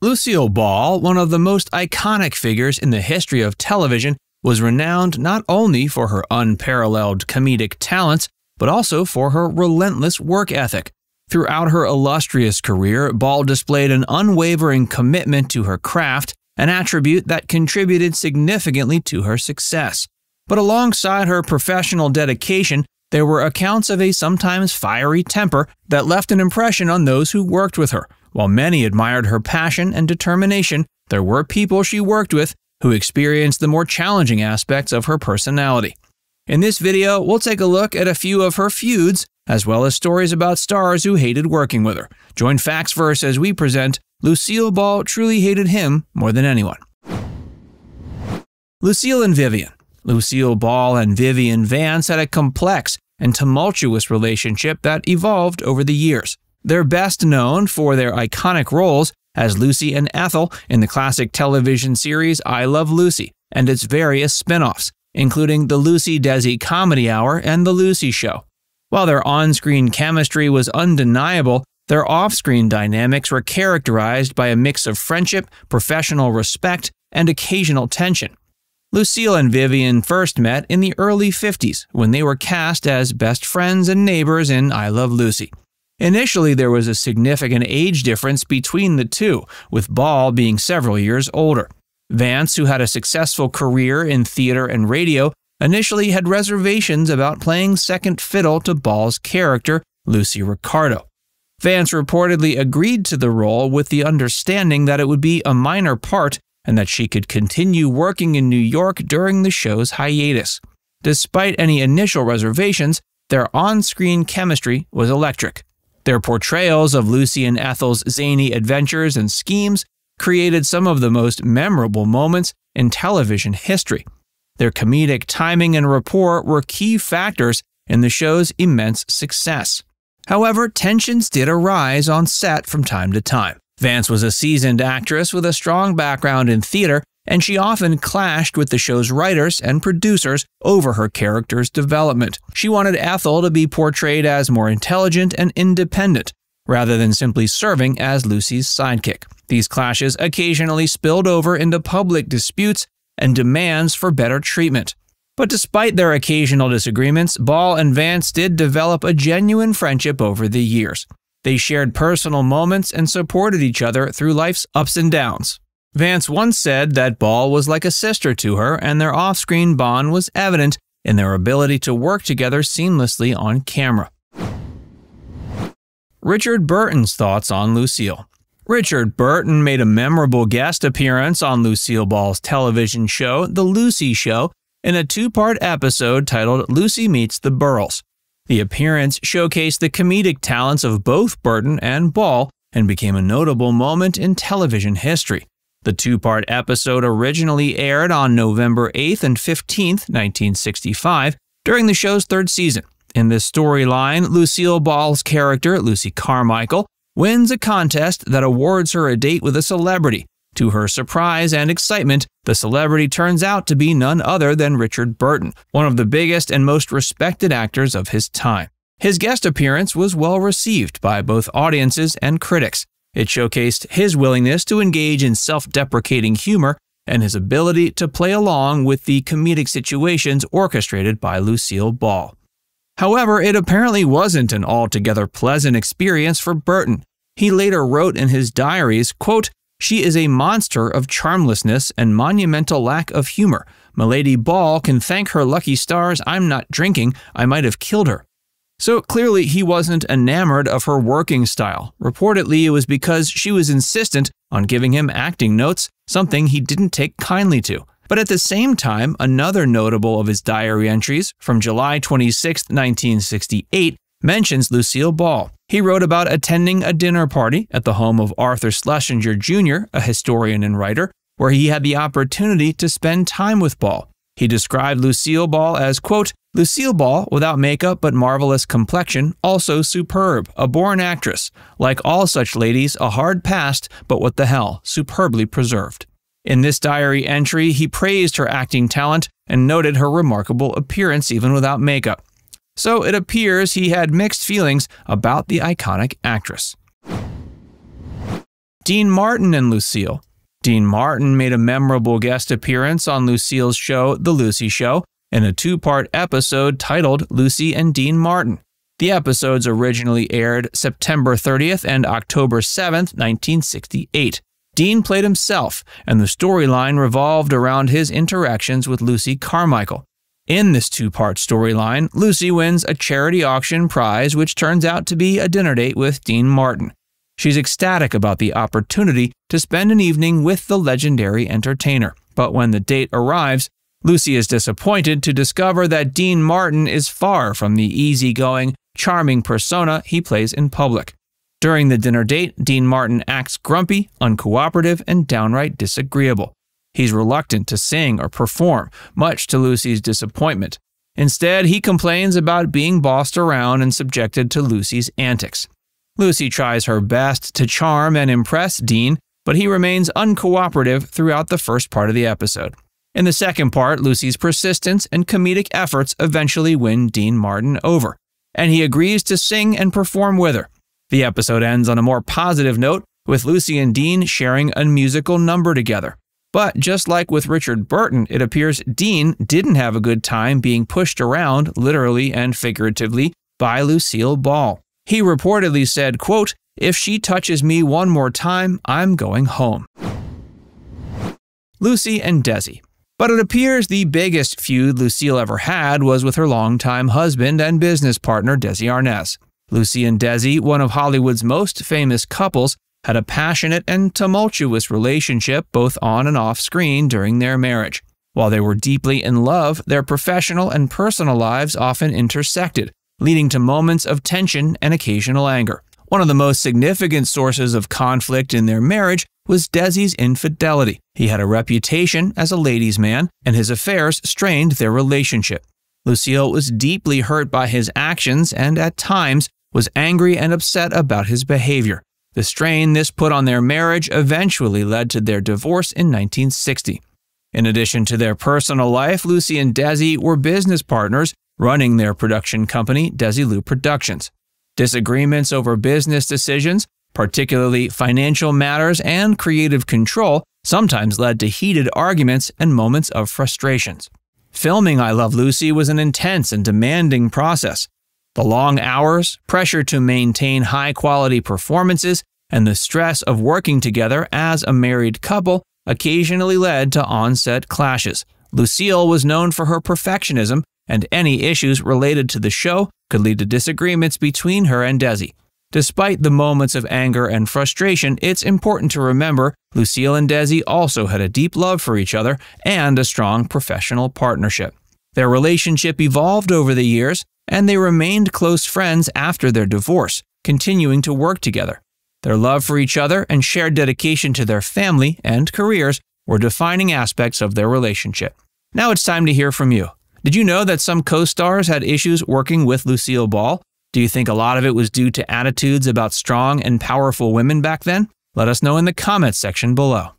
Lucille Ball, one of the most iconic figures in the history of television, was renowned not only for her unparalleled comedic talents, but also for her relentless work ethic. Throughout her illustrious career, Ball displayed an unwavering commitment to her craft, an attribute that contributed significantly to her success. But alongside her professional dedication, there were accounts of a sometimes fiery temper that left an impression on those who worked with her. While many admired her passion and determination, there were people she worked with who experienced the more challenging aspects of her personality. In this video, we'll take a look at a few of her feuds, as well as stories about stars who hated working with her. Join Factsverse as we present Lucille Ball truly hated him more than anyone. Lucille and Vivian. Lucille Ball and Vivian Vance had a complex and tumultuous relationship that evolved over the years. They're best known for their iconic roles as Lucy and Ethel in the classic television series I Love Lucy and its various spin-offs, including the Lucy Desi Comedy Hour and The Lucy Show. While their on-screen chemistry was undeniable, their off-screen dynamics were characterized by a mix of friendship, professional respect, and occasional tension. Lucille and Vivian first met in the early 50s when they were cast as best friends and neighbors in I Love Lucy. Initially, there was a significant age difference between the two, with Ball being several years older. Vance, who had a successful career in theater and radio, initially had reservations about playing second fiddle to Ball's character, Lucy Ricardo. Vance reportedly agreed to the role with the understanding that it would be a minor part and that she could continue working in New York during the show's hiatus. Despite any initial reservations, their on-screen chemistry was electric. Their portrayals of Lucy and Ethel's zany adventures and schemes created some of the most memorable moments in television history. Their comedic timing and rapport were key factors in the show's immense success. However, tensions did arise on set from time to time. Vance was a seasoned actress with a strong background in theater, and she often clashed with the show's writers and producers over her character's development. She wanted Ethel to be portrayed as more intelligent and independent, rather than simply serving as Lucy's sidekick. These clashes occasionally spilled over into public disputes and demands for better treatment. But despite their occasional disagreements, Ball and Vance did develop a genuine friendship over the years. They shared personal moments and supported each other through life's ups and downs. Vance once said that Ball was like a sister to her, and their off-screen bond was evident in their ability to work together seamlessly on camera. Richard Burton's thoughts on Lucille. Richard Burton made a memorable guest appearance on Lucille Ball's television show, The Lucy Show, in a two-part episode titled Lucy Meets the Burrells. The appearance showcased the comedic talents of both Burton and Ball and became a notable moment in television history. The two-part episode originally aired on November 8th and 15th, 1965, during the show's third season. In this storyline, Lucille Ball's character, Lucy Carmichael, wins a contest that awards her a date with a celebrity. To her surprise and excitement, the celebrity turns out to be none other than Richard Burton, one of the biggest and most respected actors of his time. His guest appearance was well received by both audiences and critics. It showcased his willingness to engage in self-deprecating humor and his ability to play along with the comedic situations orchestrated by Lucille Ball. However, it apparently wasn't an altogether pleasant experience for Burton. He later wrote in his diaries, quote, "She is a monster of charmlessness and monumental lack of humor. Milady Ball can thank her lucky stars I'm not drinking. I might have killed her." So clearly he wasn't enamored of her working style. Reportedly, it was because she was insistent on giving him acting notes, something he didn't take kindly to. But at the same time, another notable of his diary entries from July 26, 1968, mentions Lucille Ball. He wrote about attending a dinner party at the home of Arthur Schlesinger Jr., a historian and writer, where he had the opportunity to spend time with Ball. He described Lucille Ball as, quote, "Lucille Ball, without makeup but marvelous complexion, also superb, a born actress. Like all such ladies, a hard past, but what the hell, superbly preserved." In this diary entry, he praised her acting talent and noted her remarkable appearance even without makeup. So it appears he had mixed feelings about the iconic actress. Dean Martin and Lucille. Dean Martin made a memorable guest appearance on Lucille's show, The Lucy Show, in a two-part episode titled Lucy and Dean Martin. The episodes originally aired September 30th and October 7th, 1968. Dean played himself, and the storyline revolved around his interactions with Lucy Carmichael. In this two-part storyline, Lucy wins a charity auction prize which turns out to be a dinner date with Dean Martin. She's ecstatic about the opportunity to spend an evening with the legendary entertainer, but when the date arrives, Lucy is disappointed to discover that Dean Martin is far from the easygoing, charming persona he plays in public. During the dinner date, Dean Martin acts grumpy, uncooperative, and downright disagreeable. He's reluctant to sing or perform, much to Lucy's disappointment. Instead, he complains about being bossed around and subjected to Lucy's antics. Lucy tries her best to charm and impress Dean, but he remains uncooperative throughout the first part of the episode. In the second part, Lucy's persistence and comedic efforts eventually win Dean Martin over, and he agrees to sing and perform with her. The episode ends on a more positive note, with Lucy and Dean sharing a musical number together. But just like with Richard Burton, it appears Dean didn't have a good time being pushed around, literally and figuratively, by Lucille Ball. He reportedly said, quote, "If she touches me one more time, I'm going home." Lucy and Desi. But it appears the biggest feud Lucille ever had was with her longtime husband and business partner, Desi Arnaz. Lucy and Desi, one of Hollywood's most famous couples, had a passionate and tumultuous relationship both on and off screen during their marriage. While they were deeply in love, their professional and personal lives often intersected, leading to moments of tension and occasional anger. One of the most significant sources of conflict in their marriage was Desi's infidelity. He had a reputation as a ladies' man, and his affairs strained their relationship. Lucille was deeply hurt by his actions and, at times, was angry and upset about his behavior. The strain this put on their marriage eventually led to their divorce in 1960. In addition to their personal life, Lucy and Desi were business partners, running their production company, Desilu Productions. Disagreements over business decisions, particularly financial matters and creative control, sometimes led to heated arguments and moments of frustrations. Filming I Love Lucy was an intense and demanding process. The long hours, pressure to maintain high-quality performances, and the stress of working together as a married couple occasionally led to on-set clashes. Lucille was known for her perfectionism, and any issues related to the show could lead to disagreements between her and Desi. Despite the moments of anger and frustration, it's important to remember Lucille and Desi also had a deep love for each other and a strong professional partnership. Their relationship evolved over the years, and they remained close friends after their divorce, continuing to work together. Their love for each other and shared dedication to their family and careers were defining aspects of their relationship. Now it's time to hear from you. Did you know that some co-stars had issues working with Lucille Ball? Do you think a lot of it was due to attitudes about strong and powerful women back then? Let us know in the comments section below.